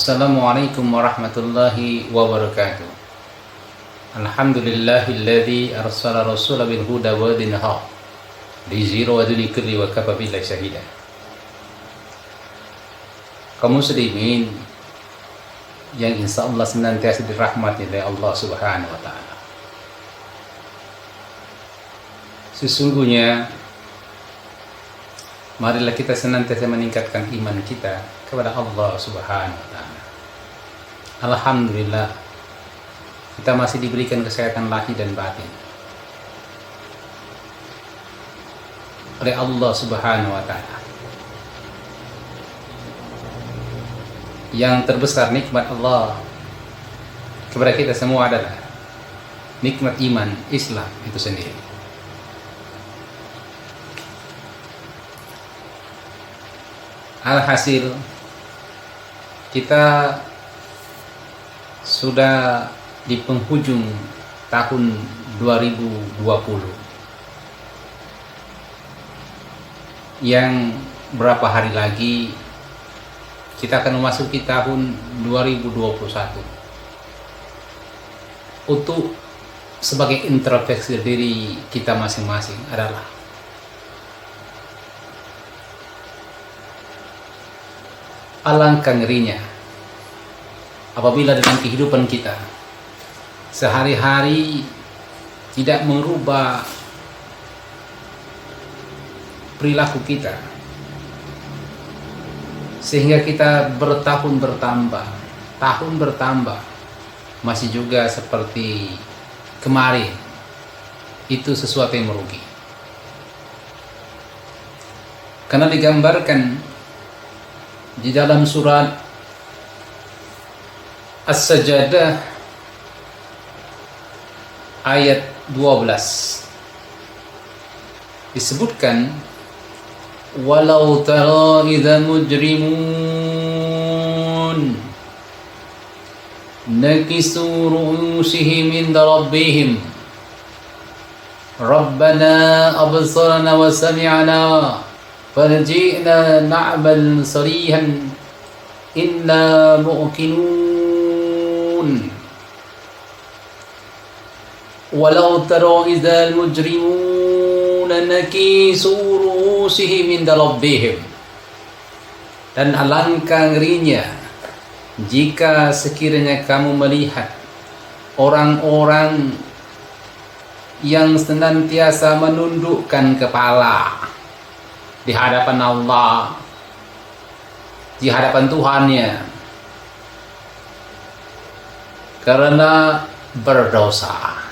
Assalamualaikum warahmatullahi wabarakatuh. Alhamdulillahilladzi arsala rasula bil huda wa dinil haq liyuzhirahu 'alal dini kulli wa kafa billahi shahida. Kaum muslimin yang insyaallah senantiasa dirahmati oleh Allah Subhanahu wa taala. Sesungguhnya marilah kita senantiasa meningkatkan iman kita kepada Allah Subhanahu wa taala. Alhamdulillah kita masih diberikan kesehatan lahir dan batin oleh Allah Subhanahu wa taala. Yang terbesar nikmat Allah kepada kita semua adalah nikmat iman Islam itu sendiri. Alhasil kita sudah di penghujung tahun 2020 yang berapa hari lagi kita akan memasuki tahun 2021. Untuk sebagai introspeksi diri kita masing-masing adalah alangkah ngerinya apabila dalam kehidupan kita sehari-hari tidak merubah perilaku kita, sehingga kita tahun bertambah masih juga seperti kemarin. Itu sesuatu yang merugi, karena digambarkan di dalam surat As-Sajdah ayat 12 disebutkan, walau tara idza mujrimun nakisu ru'usihim inda rabbihim rabbana absarna wa sami'na farji'na na'mal salihan inna mu'qinun. Walau tara idzal mujrimuna nakisu ru'usihim inda rabbihim. Dan alangkah ngerinya jika sekiranya kamu melihat orang-orang yang senantiasa menundukkan kepala di hadapan Allah, di hadapan Tuhannya, karena berdosa.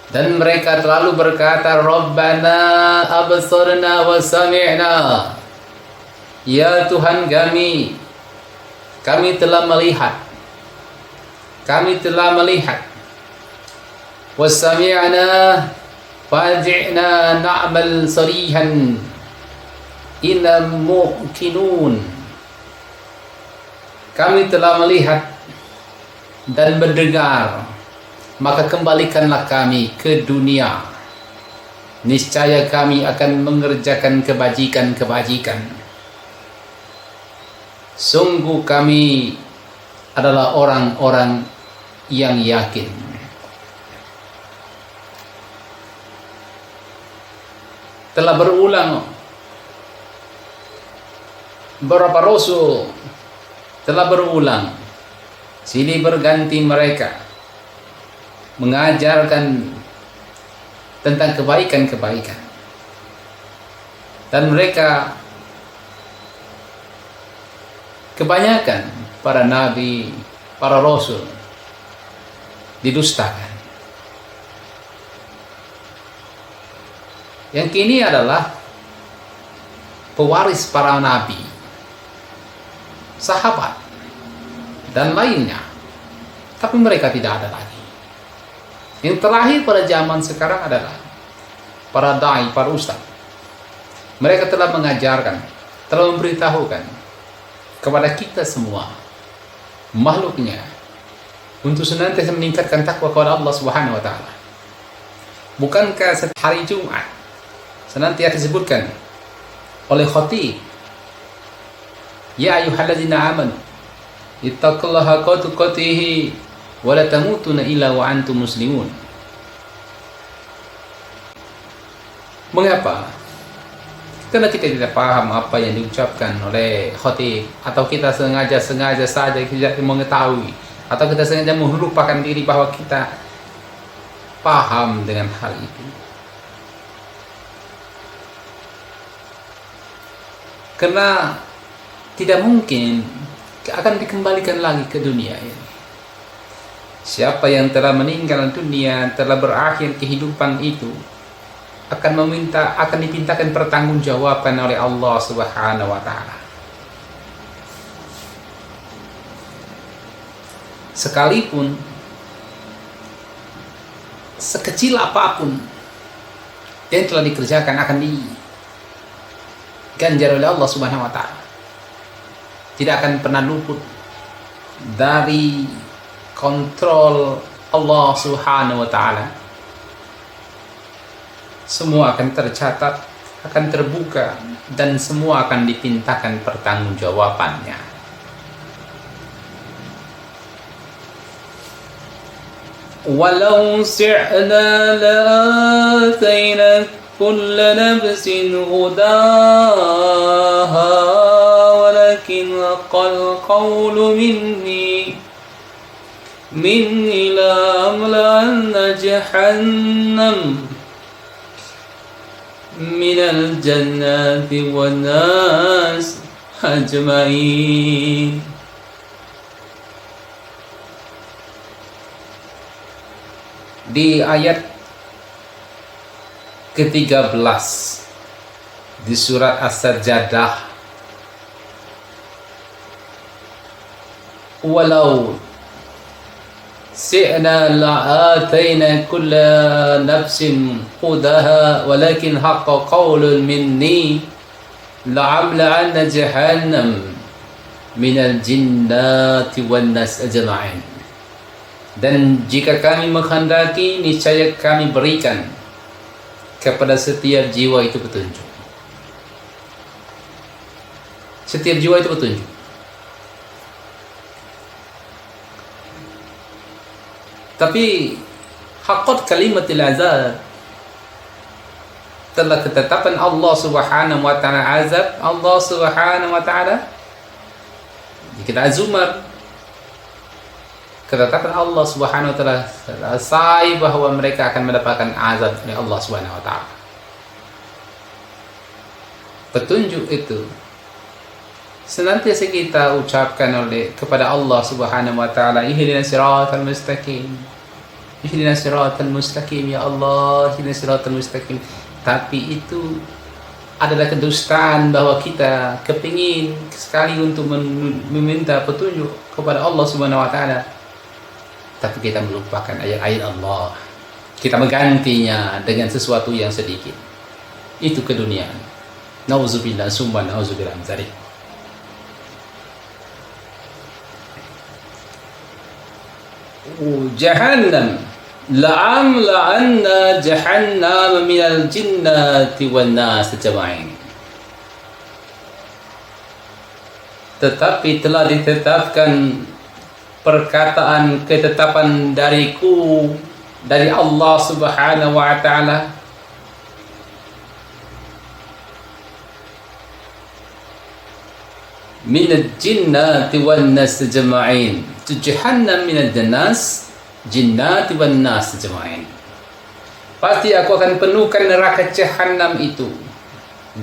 Dan mereka terlalu berkata, Rabbana absarna wa sami'na. Ya Tuhan kami telah melihat, wasami'na farji'na na'mal salihan inna muqinun. Kami telah melihat dan mendengar, maka kembalikanlah kami ke dunia. Niscaya kami akan mengerjakan kebajikan-kebajikan. Sungguh kami adalah orang-orang yang yakin. Telah berulang beberapa rasul telah berulang silih berganti mereka mengajarkan tentang kebaikan-kebaikan, dan mereka kebanyakan para nabi, para rasul didustakan. Yang kini adalah pewaris para nabi, sahabat, dan lainnya, tapi mereka tidak ada lagi. Yang terakhir pada zaman sekarang adalah para dai, para ustaz. Mereka telah mengajarkan, telah memberitahukan kepada kita semua, makhluknya, untuk senantiasa meningkatkan takwa kepada Allah Subhanahu wa taala. Bukankah hari Jumat senantiasa disebutkan oleh khatib, ya ayyuhalladzina amanu ittaqullaha haqqa tuqatih wa la tamutunna illa wa antum muslimun. Mengapa? Karena kita tidak paham apa yang diucapkan oleh khatib, atau kita sengaja saja tidak mengetahui, atau kita sengaja melupakan diri bahwa kita paham dengan hal itu. Karena tidak mungkin akan dikembalikan lagi ke dunia ini. Siapa yang telah meninggal dunia, telah berakhir kehidupan itu, akan dipintakan pertanggungjawaban oleh Allah Subhanahu wa taala. Sekalipun sekecil apapun yang telah dikerjakan akan diganjar oleh Allah Subhanahu wa taala. Tidak akan pernah luput dari kontrol Allah Subhanahu wa taala. Semua akan tercatat, akan terbuka, dan semua akan dipintakan pertanggungjawabannya. Walau si'na la'atayna kulla nafsin hudaha walakin aqal qawlu minni la'amla'anna jahannam minal jannati wan nas ajmain. Di ayat ke-13 di surat As-Sajdah, walau si'na la'atayna kulla nafsin hudaha walakin haqqa qawlun minni la'amla'anna jahannam minal jinnati wan nas ajma'in. Dan jika kami menghendaki, niscaya kami berikan kepada setiap jiwa itu petunjuk. Setiap jiwa itu petunjuk. Tapi haqqat kalimatil azab, telah ketetapan Allah Subhanahu wa taala azab, Allah Subhanahu wa taala di kitab Az-Zumar, ketetapan Allah Subhanahu wa taala selesai bahwa mereka akan mendapatkan azab dari Allah Subhanahu wa taala. Petunjuk itu senantiasa kita ucapkan kepada Allah Subhanahu wa taala, ihdinas siratal mustaqim, ihdinas siratal mustaqim, ya Allah, ihdinas siratal mustaqim. Tapi itu adalah kedustaan bahwa kita kepingin sekali untuk meminta petunjuk kepada Allah Subhanahu wa taala, tapi kita melupakan ayat-ayat Allah. Kita menggantinya dengan sesuatu yang sedikit. Itu keduniaan. Nauzubillah summa nauzubillah min dzalik. Jahannam la'amla'anna jahannam minal jinnati wan nas ajma'in. Tetapi telah ditetapkan ketetapan dariku, dari Allah Subhanahu wa taala, minal jinnati wan nas ajma'in. Jahannam minal nas jinnati wan nas ajma'in. Pasti aku akan penuhkan neraka Jahannam itu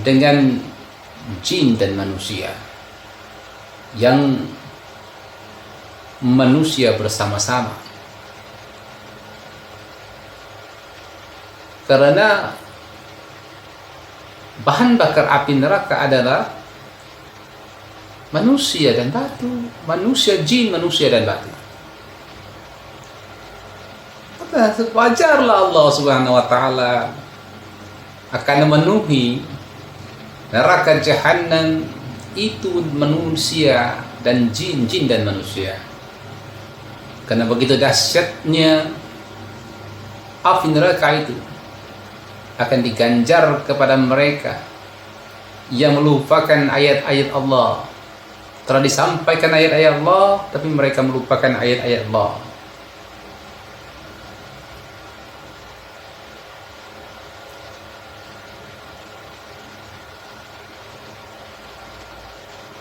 dengan jin dan manusia, yang manusia bersama-sama. Karena bahan bakar api neraka adalah manusia dan batu, manusia, jin, manusia dan batu. Maka wajarlah Allah Subhanahu wa taala akan memenuhi neraka Jahannam itu manusia dan jin, jin dan manusia. Karena begitu dahsyatnya api neraka itu akan diganjar kepada mereka yang melupakan ayat-ayat Allah. Telah disampaikan ayat-ayat Allah, tapi mereka melupakan ayat-ayat Allah.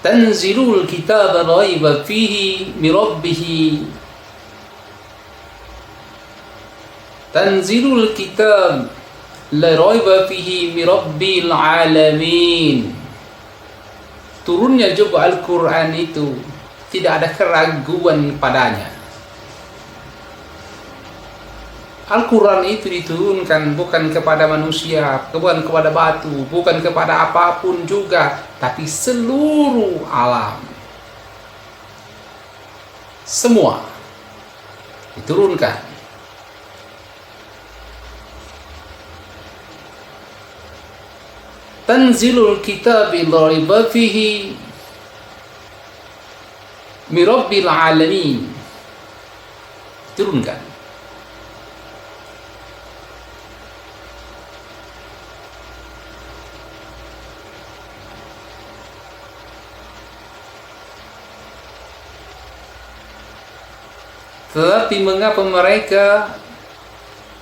Tanzilul kitab raiba fihi min rabbih. Tanzilul kitab la raiba fihi min rabbil alamin. Turunnya juga Al-Quran itu tidak ada keraguan padanya. Al-Quran itu diturunkan bukan kepada manusia, bukan kepada batu, bukan kepada apapun juga, tapi seluruh alam. Semua diturunkan. Tanzilul kitabi la raiba fihi min rabbil alamin. Turunkan. Tetapi mengapa mereka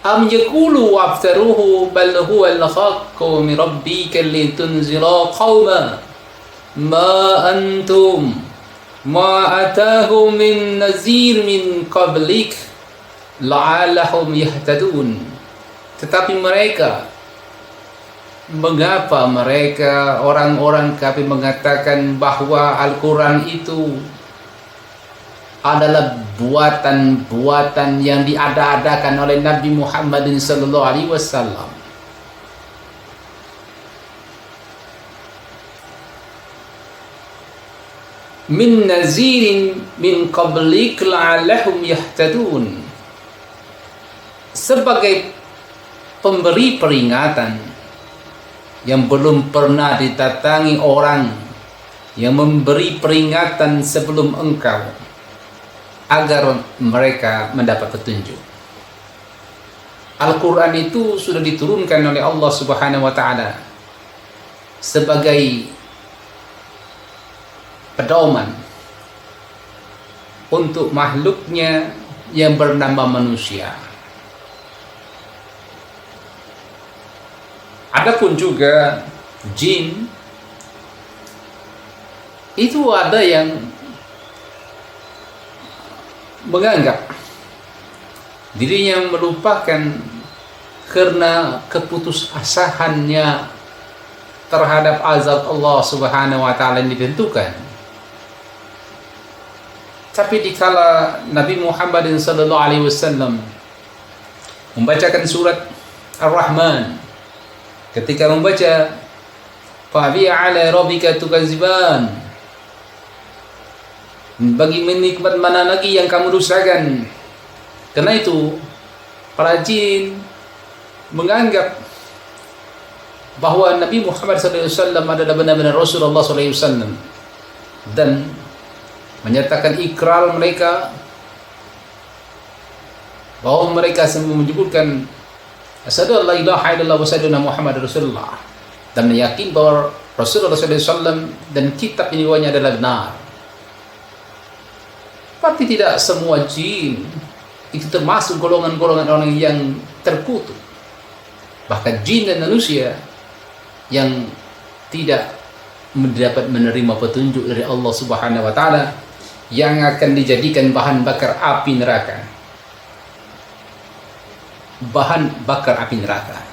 am yaqulu aftaruhu bal huwa al-haqqu min rabbika litunzira qauma ma antum ma atahum min nazir min qablik la'allahum yahtadun. Tetapi mengapa mereka orang-orang kafir mengatakan bahwa Al-Quran itu adalah buatan-buatan yang diada-adakan oleh Nabi Muhammad sallallahu alaihi wasallam. Min nazirin min qablik la'allahum yahtadun. Sebagai pemberi peringatan yang belum pernah didatangi orang yang memberi peringatan sebelum engkau, agar mereka mendapat petunjuk. Al-Quran itu sudah diturunkan oleh Allah Subhanahu wa Ta'ala sebagai pedoman untuk makhluknya yang bernama manusia. Adapun juga jin, itu ada yang menganggap dirinya melupakan karena keputusasaannya terhadap azab Allah Subhanahu wa Ta'ala yang ditentukan. Tapi dikala Nabi Muhammad sallallahu alaihi wasallam membacakan surat Ar-Rahman, ketika membaca Fabi ala rabbika tukaziban, bagi menikmat mana lagi yang kamu dustakan. Karena itu para jin menganggap bahwa Nabi Muhammad SAW adalah benar-benar Rasulullah SAW dan menyatakan ikrar mereka bahwa mereka menyebutkan asyhadu an la ilaha illallah wa asyhadu anna Muhammad Rasulullah, dan meyakini bahwa Rasulullah SAW dan kitab ini adalah benar. Tapi tidak semua jin itu termasuk golongan-golongan orang yang terkutuk. Bahkan jin dan manusia yang tidak mendapat menerima petunjuk dari Allah Subhanahu wa Ta'ala yang akan dijadikan bahan bakar api neraka. Bahan bakar api neraka.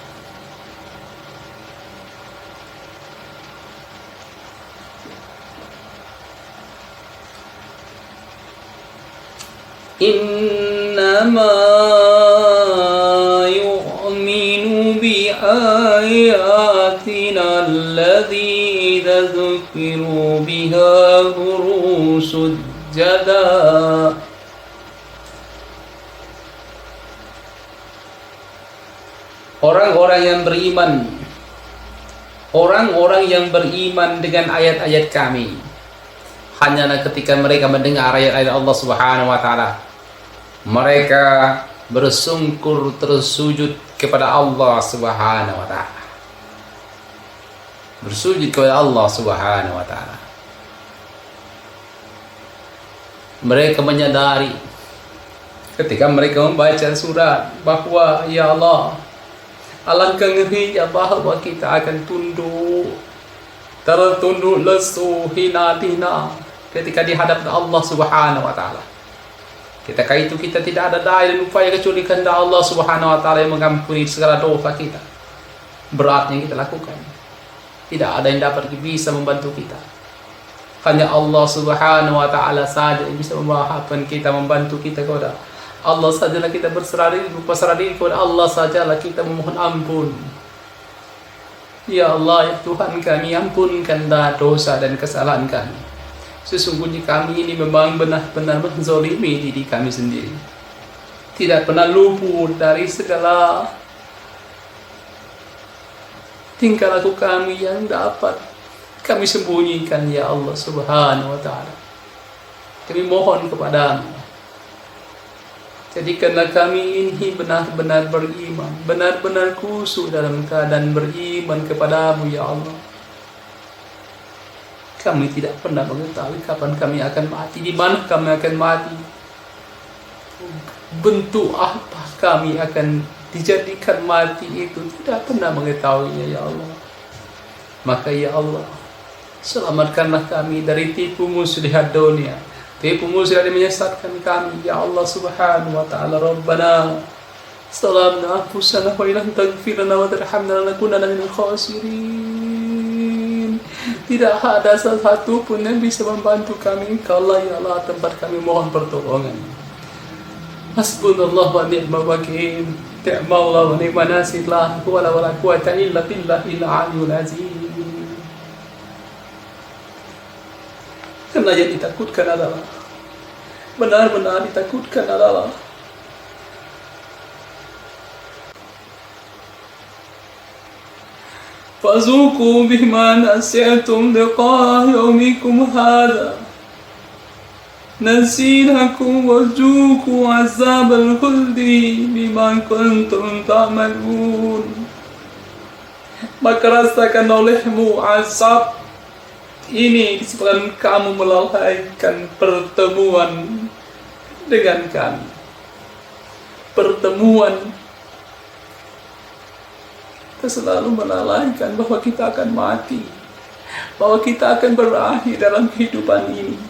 Innama yu'minu bi ayatina alladhi tadhkiru biha sujada. Orang-orang yang beriman, orang-orang yang beriman dengan ayat-ayat kami, hanyalah ketika mereka mendengar ayat-ayat Allah Subhanahu wa Ta'ala, mereka bersungkur tersujud kepada Allah Subhanahu wa Ta'ala. bersujud kepada Allah Subhanahu wa taala. Mereka menyadari ketika mereka membaca surat bahwa ya Allah, alangkah ngerinya bahwa kita akan tunduk, tertunduk lesu, hina dina ketika di hadapan Allah Subhanahu wa taala. Ketika itu kita tidak ada daya dan upaya kecuali kehendak Allah Subhanahu wa taala yang mengampuni segala dosa kita. Berat yang kita lakukan. Tidak ada yang dapat bisa membantu kita. Hanya Allah Subhanahu wa taala saja yang bisa memaafkan kita, membantu kita kepada Allah sajalah kita berserah diri kepada Allah sajalah kita memohon ampun. Ya Allah, ya Tuhan kami, ampunkan dosa dan kesalahan kami. Sesungguhnya kami ini memang benar-benar menzalimi diri kami sendiri. Tidak pernah luput dari segala tingkah laku kami yang dapat kami sembunyikan, ya Allah Subhanahu wa taala. Kami mohon kepadamu, jadikanlah kami ini benar-benar beriman, benar-benar khusyuk dalam keadaan beriman kepadamu, ya Allah. Kami tidak pernah mengetahui kapan kami akan mati, di mana kami akan mati, bentuk apa kami akan dijadikan mati itu tidak pernah mengetahuinya, ya Allah. Maka ya Allah, selamatkanlah kami dari tipu muslihat dunia, tipu muslihat yang menyesatkan kami, ya Allah Subhanahu wa taala. Rabbana salamna anfusana wa illam taghfir lana wa tarhamna lanakunanna minal khasirin. Tidak ada satu pun yang bisa membantu kami, Engkau Allah, ya Allah, tempat kami mohon pertolongan. Hasbunallah wa ni'mal wakil, ni'mallah wa ni'man nasir, la hawla wa la quwwata illa billahil aliyyil azim. Karena yang ditakutkan adalah, benar-benar ditakutkan adalah fazuku bima nasi'tum liqa yaumikum hadha nasinakum wazuku azabal khuldi bima kuntum ta'malun. Maka rasakan olehmu azab ini disebabkan kamu melalaikan pertemuan dengan kami. Pertemuan kita selalu melalaikan bahwa kita akan mati, bahwa kita akan berakhir dalam kehidupan ini.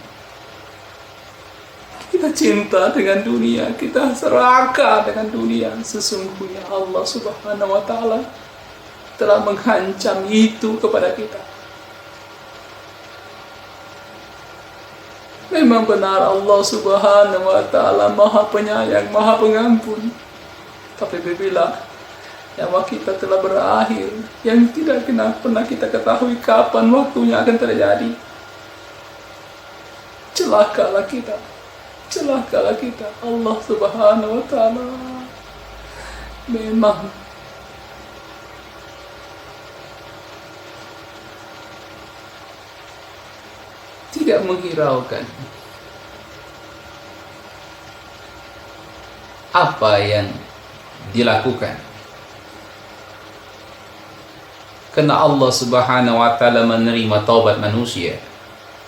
Kita cinta dengan dunia, kita serakah dengan dunia. Sesungguhnya Allah Subhanahu wa taala telah mengancam itu kepada kita. Memang benar Allah Subhanahu wa taala Maha Penyayang, Maha Pengampun. Tapi bila nyawa kita telah berakhir, yang tidak pernah kita ketahui kapan waktunya akan terjadi, celakalah kita, celakalah kita. Allah Subhanahu wa taala memang tidak menghiraukan apa yang dilakukan. Karena Allah Subhanahu wa taala menerima taubat manusia.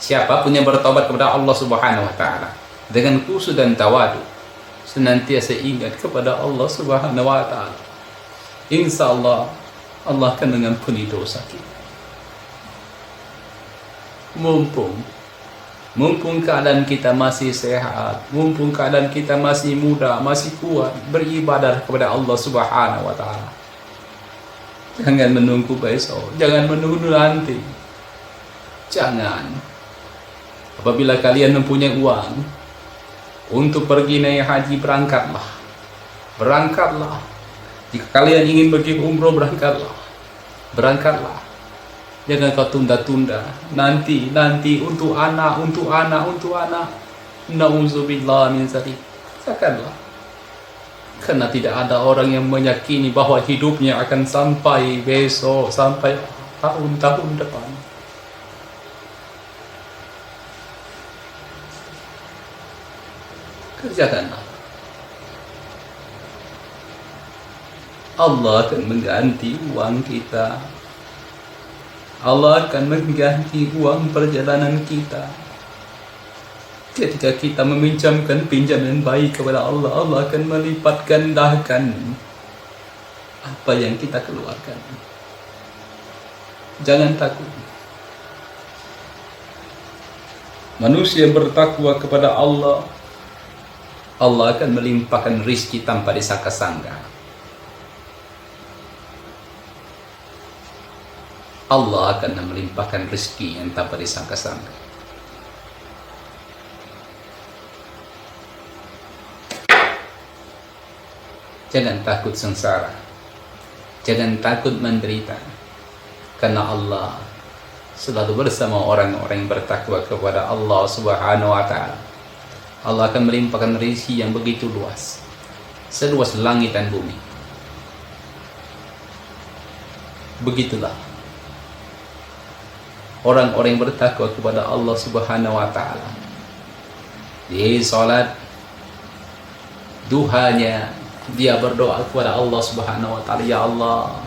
Siapapun yang bertobat kepada Allah Subhanahu wa taala dengan khusyuk dan tawadu, senantiasa ingat kepada Allah Subhanahu wa taala, insyaallah Allah akan mengampuni dosa kita. Mumpung keadaan kita masih sehat, mumpung keadaan kita masih muda, masih kuat, beribadah kepada Allah Subhanahu wa taala. Jangan menunggu besok, jangan menunggu nanti. Jangan. Apabila kalian mempunyai uang untuk pergi naik haji, berangkatlah. Berangkatlah. Jika kalian ingin pergi umroh, berangkatlah. Berangkatlah. Jangan kau tunda-tunda. Nanti untuk anak. Na'udzubillah min dzalik. Janganlah. Karena tidak ada orang yang meyakini bahwa hidupnya akan sampai besok, sampai tahun-tahun depan. Kerjakanlah. Allah akan mengganti uang kita Allah akan mengganti uang perjalanan kita. Ketika kita meminjamkan pinjaman baik kepada Allah, Allah akan melipat gandakan apa yang kita keluarkan. Jangan takut. Manusia bertakwa kepada Allah, Allah akan melimpahkan rizki tanpa disangka-sangka. Allah akan melimpahkan rezeki yang tanpa disangka-sangka. Jangan takut sengsara. Jangan takut menderita. Karena Allah selalu bersama orang-orang yang bertakwa kepada Allah Subhanahu wa Ta'ala. Allah akan melimpahkan rezeki yang begitu luas, seluas langit dan bumi. Begitulah orang-orang yang bertakwa kepada Allah Subhanahu wa Ta'ala. Di salat duhanya dia berdoa kepada Allah Subhanahu wa Ta'ala, ya Allah,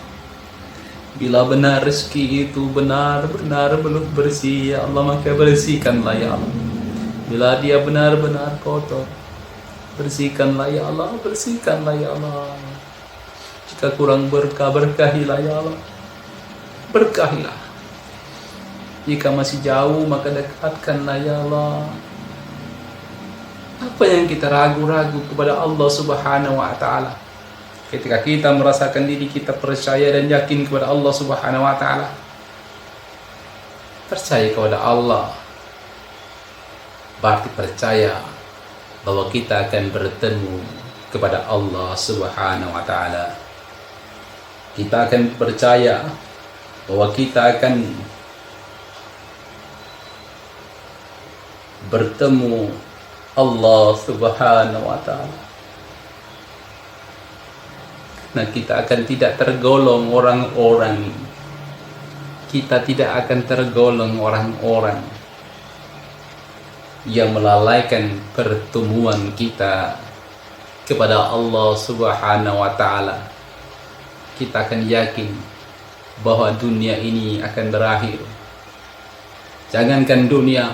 bila benar rezeki itu benar-benar belum bersih, ya Allah, maka bersihkanlah ya Allah. Bila dia benar-benar kotor, bersihkanlah ya Allah, bersihkanlah ya Allah. Jika kurang berkah, berkahilah ya Allah, berkahilah. Jika masih jauh, maka dekatkanlah ya Allah. Apa yang kita ragu-ragu kepada Allah Subhanahu wa Ta'ala? Ketika kita merasakan diri kita percaya dan yakin kepada Allah Subhanahu wa Ta'ala, percaya kepada Allah berarti percaya bahwa kita akan bertemu kepada Allah Subhanahu wa Ta'ala. Kita akan percaya bahwa kita akan bertemu Allah Subhanahu wa Ta'ala. Nah, kita akan tidak tergolong orang-orang, kita tidak akan tergolong orang-orang yang melalaikan pertemuan kita kepada Allah Subhanahu wa Ta'ala. Kita akan yakin bahwa dunia ini akan berakhir. Jangankan dunia,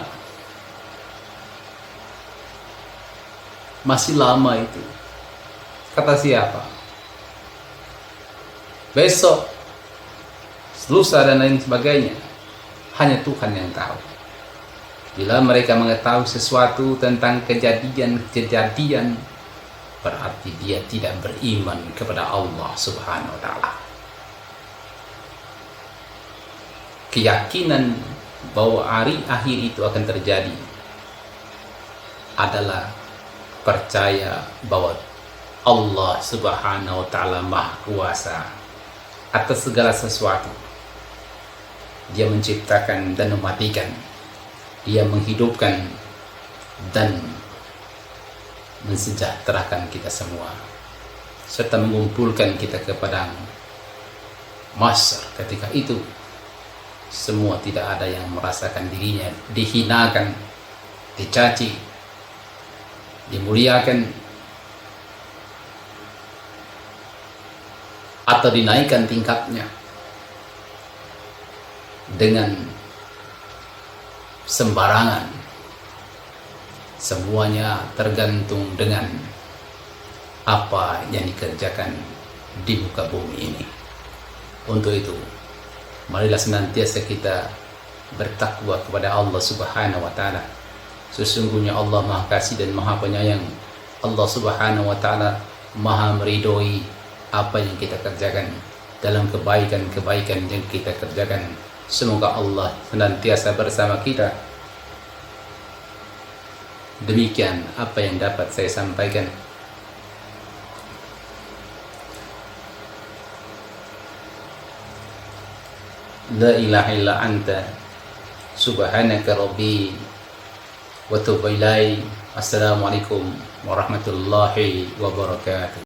masih lama itu. Kata siapa? Besok, lusa dan lain sebagainya, hanya Tuhan yang tahu. Bila mereka mengetahui sesuatu tentang kejadian-kejadian, berarti dia tidak beriman kepada Allah Subhanahu wa Ta'ala. Keyakinan bahwa hari akhir itu akan terjadi adalah percaya bahwa Allah Subhanahu wa Ta'ala Maha Kuasa atas segala sesuatu. Dia menciptakan dan mematikan, Dia menghidupkan dan mensejahterakan kita semua, serta mengumpulkan kita ke padang mahsyar. Ketika itu semua tidak ada yang merasakan dirinya dihinakan, dicaci, dimuliakan, atau dinaikkan tingkatnya dengan sembarangan. Semuanya tergantung dengan apa yang dikerjakan di muka bumi ini. Untuk itu, marilah senantiasa kita bertakwa kepada Allah Subhanahu wa Ta'ala. Sesungguhnya Allah Maha Kasih dan Maha Penyayang. Allah Subhanahu wa Ta'ala Maha meridhoi apa yang kita kerjakan dalam kebaikan-kebaikan yang kita kerjakan. Semoga Allah senantiasa bersama kita. Demikian apa yang dapat saya sampaikan. La ilaha illa anta subhanaka rabbi wa tub ilaik. Assalamualaikum warahmatullahi wabarakatuh.